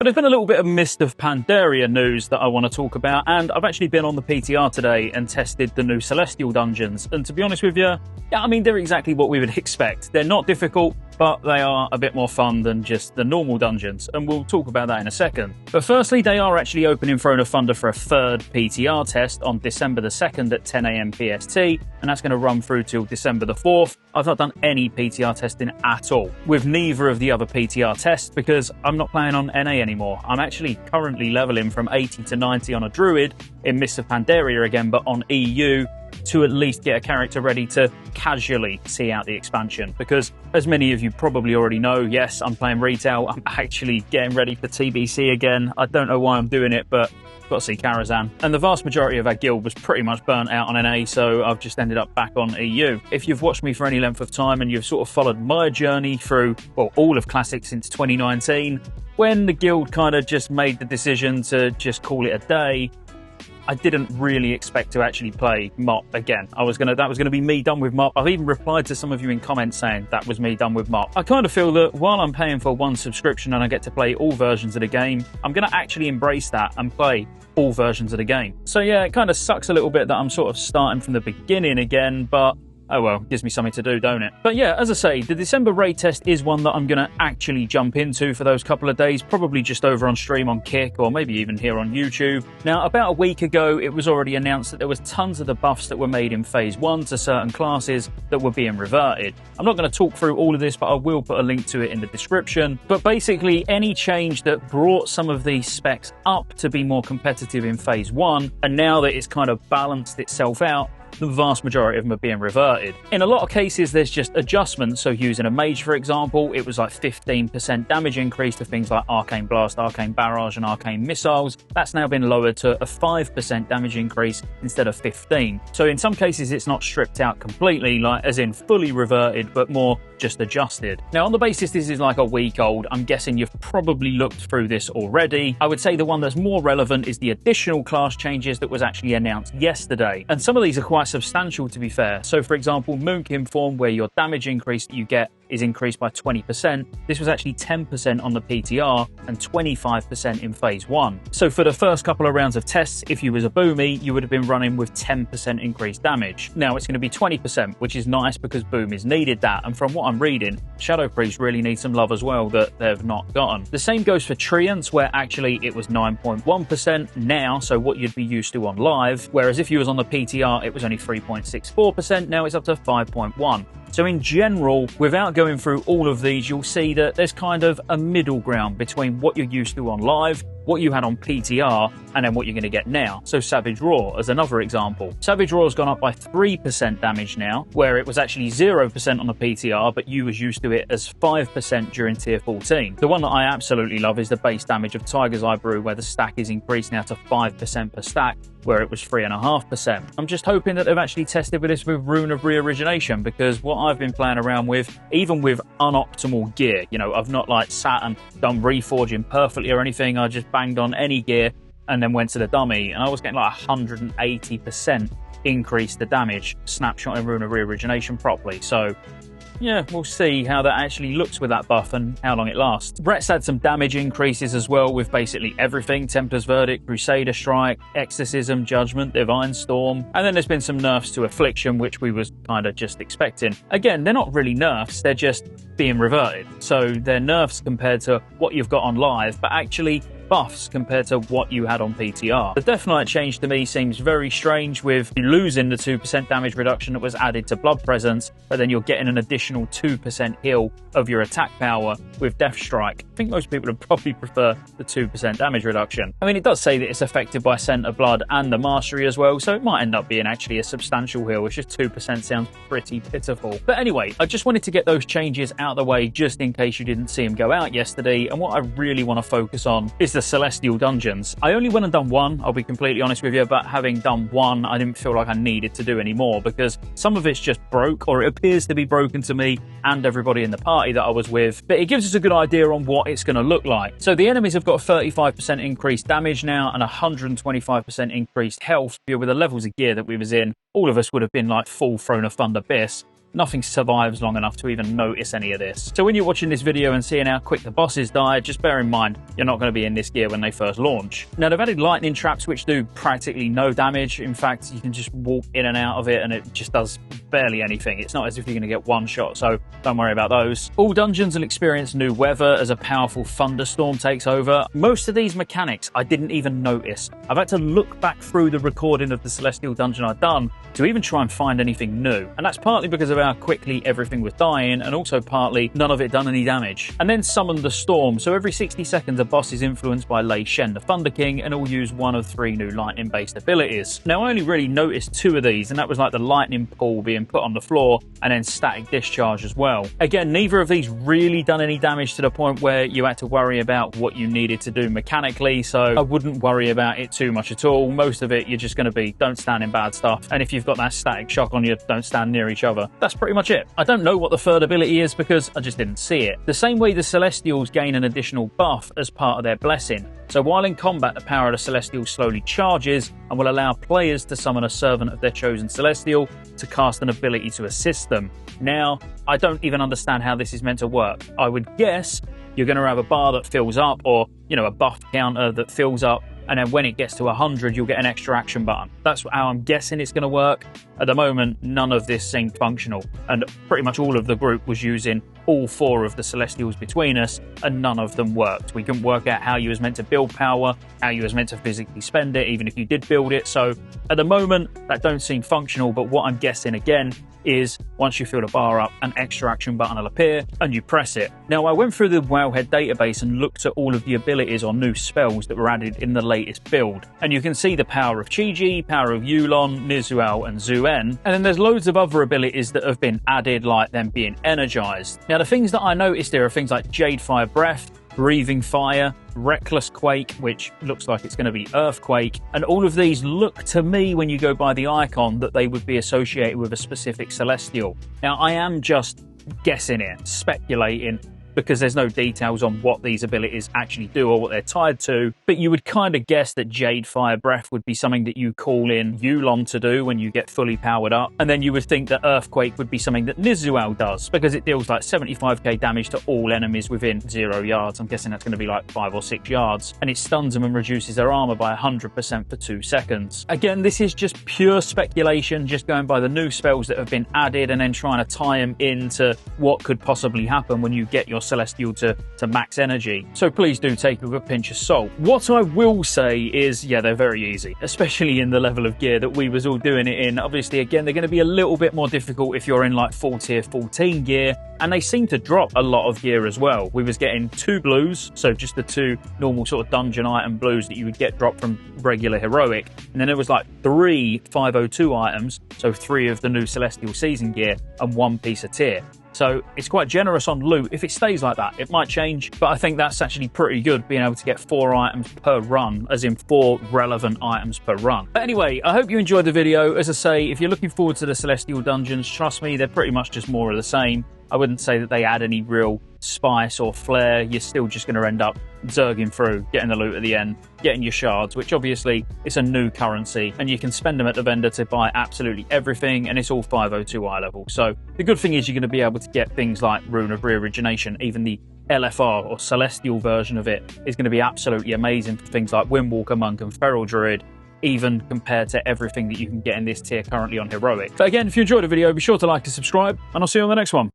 But there's been a little bit of Mist of Pandaria news that I want to talk about, and I've actually been on the PTR today and tested the new Celestial dungeons, and to be honest with you, yeah, I mean, they're exactly what we would expect. They're not difficult, but they are a bit more fun than just the normal dungeons, and we'll talk about that in a second. But firstly, they are actually opening Throne of Thunder for a third PTR test on December the 2nd at 10 AM PST, and that's going to run through till December the 4th. I've not done any PTR testing at all, with neither of the other PTR tests, because I'm not playing on NA anymore. I'm actually currently leveling from 80 to 90 on a Druid in Mist of Pandaria again, but on EU, to at least get a character ready to casually see out the expansion. Because, as many of you probably already know, yes, I'm playing retail. I'm actually getting ready for TBC again. I don't know why I'm doing it, but I've got to see Karazhan. And the vast majority of our guild was pretty much burnt out on NA, so I've just ended up back on EU. If you've watched me for any length of time and you've sort of followed my journey through, well, all of Classic since 2019, when the guild kind of just made the decision to just call it a day, I didn't really expect to actually play MoP again. That was gonna be me done with MoP. I've even replied to some of you in comments saying that was me done with MoP. I kind of feel that while I'm paying for one subscription and I get to play all versions of the game, I'm gonna actually embrace that and play all versions of the game. So yeah, it kind of sucks a little bit that I'm sort of starting from the beginning again, but oh well, gives me something to do, don't it? But yeah, as I say, the December raid test is one that I'm going to actually jump into for those couple of days, probably just over on stream on Kick, or maybe even here on YouTube. Now, about a week ago, it was already announced that there was tons of the buffs that were made in Phase 1 to certain classes that were being reverted. I'm not going to talk through all of this, but I will put a link to it in the description. But basically, any change that brought some of these specs up to be more competitive in Phase 1, and now that it's kind of balanced itself out, the vast majority of them are being reverted. In a lot of cases, there's just adjustments. So using a mage, for example, it was like 15% damage increase to things like Arcane Blast, Arcane Barrage, and Arcane Missiles. That's now been lowered to a 5% damage increase instead of 15. So in some cases, it's not stripped out completely, like as in fully reverted, but more just adjusted. Now, on the basis this is like a week old, I'm guessing you've probably looked through this already. I would say the one that's more relevant is the additional class changes that was actually announced yesterday. And some of these are quite substantial, to be fair. So, for example, Moonkin form, where your damage increase that you get is increased by 20%. This was actually 10% on the PTR and 25% in Phase 1. So for the first couple of rounds of tests, if you was a Boomy, you would have been running with 10% increased damage. Now it's going to be 20%, which is nice because Boomies needed that. And from what I'm reading, Shadow Priest really needs some love as well that they've not gotten. The same goes for Treants, where actually it was 9.1% now, so what you'd be used to on live, whereas if you was on the PTR, it was only 3.64%, now it's up to 5.1%. So in general, without going through all of these, you'll see that there's kind of a middle ground between what you're used to on live, what you had on PTR, and then what you're going to get now. So Savage Roar as another example. Savage Roar has gone up by 3% damage now, where it was actually 0% on the PTR, but you was used to it as 5% during Tier 14. The one that I absolutely love is the base damage of Tiger's Eye Brew, where the stack is increased now to 5% per stack, where it was 3.5%. I'm just hoping that they've actually tested with this with Rune of Reorigination, because what I've been playing around with, even with unoptimal gear, you know, I've not like sat and done reforging perfectly or anything. I just banged on any gear and then went to the dummy, and I was getting like 180% increase the damage snapshotting Rune of Reorigination properly. So yeah, we'll see how that actually looks with that buff and how long it lasts. Brett's had some damage increases as well with basically everything. Templar's Verdict, Crusader Strike, Exorcism, Judgment, Divine Storm. And then there's been some nerfs to Affliction, which we was kind of just expecting. Again, they're not really nerfs, they're just being reverted. So they're nerfs compared to what you've got on live, but actually buffs compared to what you had on PTR. The Death Knight change to me seems very strange, with you losing the 2% damage reduction that was added to Blood Presence, but then you're getting an additional 2% heal of your attack power with Death Strike. I think most people would probably prefer the 2% damage reduction. I mean, it does say that it's affected by Scent of Blood and the Mastery as well, so it might end up being actually a substantial heal. It's just 2% sounds pretty pitiful. But anyway, I just wanted to get those changes out of the way just in case you didn't see them go out yesterday, and what I really want to focus on is the Celestial dungeons. I only went and done one, I'll be completely honest with you, but having done one, I didn't feel like I needed to do any more, because some of it's just broke, or it appears to be broken to me and everybody in the party that I was with, but it gives us a good idea on what it's going to look like. So the enemies have got 35% increased damage now and 125% increased health. With the levels of gear that we was in, all of us would have been like full Throne of Thunder Biss. nothing survives long enough to even notice any of this. So when you're watching this video and seeing how quick the bosses die, just bear in mind you're not going to be in this gear when they first launch. Now, they've added lightning traps which do practically no damage. In fact, you can just walk in and out of it and it just does barely anything. It's not as if you're going to get one shot, so don't worry about those. All dungeons will experience new weather as a powerful thunderstorm takes over. Most of these mechanics I didn't even notice. I've had to look back through the recording of the Celestial Dungeon I've done to even try and find anything new. And that's partly because of how quickly everything was dying, and also partly none of it done any damage. And then Summon the Storm. So every 60 seconds a boss is influenced by Lei Shen, the Thunder King, and will use one of 3 new lightning based abilities. Now I only really noticed 2 of these, and that was like the lightning pool being put on the floor and then static discharge as well. Again, neither of these really done any damage to the point where you had to worry about what you needed to do mechanically, so I wouldn't worry about it too much at all. Most of it you're just going to be don't stand in bad stuff, and if you've got that static shock on you, don't stand near each other. That's pretty much it. I don't know what the third ability is because I just didn't see it. The same way the Celestials gain an additional buff as part of their blessing. So while in combat, the power of the Celestial slowly charges and will allow players to summon a servant of their chosen Celestial to cast an ability to assist them. Now, I don't even understand how this is meant to work. I would guess you're going to have a bar that fills up, or, you know, a buff counter that fills up, and then when it gets to 100, you'll get an extra action button. That's how I'm guessing it's going to work. At the moment, none of this seemed functional, and pretty much all of the group was using all 4 of the Celestials between us, and none of them worked. We couldn't work out how you was meant to build power, how you was meant to physically spend it, even if you did build it. So at the moment, that don't seem functional, but what I'm guessing again is once you fill the bar up, an extra action button will appear and you press it. Now, I went through the Wowhead database and looked at all of the abilities or new spells that were added in the latest build, and you can see the power of Chi-Ji, power of Yulon, Nizuao and Zuen, and then there's loads of other abilities that have been added, like them being energized. Now, the things that I noticed there are things like Jade Fire Breath, Breathing Fire, Reckless Quake, which looks like it's going to be Earthquake, and all of these look to me, when you go by the icon, that they would be associated with a specific Celestial. Now, I am just guessing it, speculating, because there's no details on what these abilities actually do or what they're tied to, but you would kind of guess that Jade Fire Breath would be something that you call in Yulon to do when you get fully powered up, and then you would think that Earthquake would be something that Nizuao does, because it deals like 75k damage to all enemies within 0 yards. I'm guessing that's going to be like 5 or 6 yards, and it stuns them and reduces their armor by 100% for 2 seconds. Again, this is just pure speculation, just going by the new spells that have been added and then trying to tie them into what could possibly happen when you get your Celestial to max energy. So please do take a good pinch of salt. What I will say is, yeah, they're very easy, especially in the level of gear that we was all doing it in. Obviously, again, they're going to be a little bit more difficult if you're in like full tier 14 gear, and they seem to drop a lot of gear as well. We was getting 2 blues, so just the 2 normal sort of dungeon item blues that you would get dropped from regular heroic, and then there was like 3 502 items, so 3 of the new Celestial season gear and 1 piece of tier. So it's quite generous on loot. If it stays like that, it might change, but I think that's actually pretty good, being able to get 4 items per run, as in 4 relevant items per run. But anyway, I hope you enjoyed the video. As I say, if you're looking forward to the Celestial Dungeons, trust me, they're pretty much just more of the same. I wouldn't say that they add any real spice or flair. You're still just going to end up zerging through, getting the loot at the end, getting your shards, which obviously is a new currency, and you can spend them at the vendor to buy absolutely everything, and it's all 502 eye level. So the good thing is you're going to be able to get things like Rune of Reorigination. Even the LFR or Celestial version of it is going to be absolutely amazing for things like Windwalker Monk and Feral Druid, even compared to everything that you can get in this tier currently on Heroic. But again, if you enjoyed the video, be sure to like and subscribe, and I'll see you on the next one.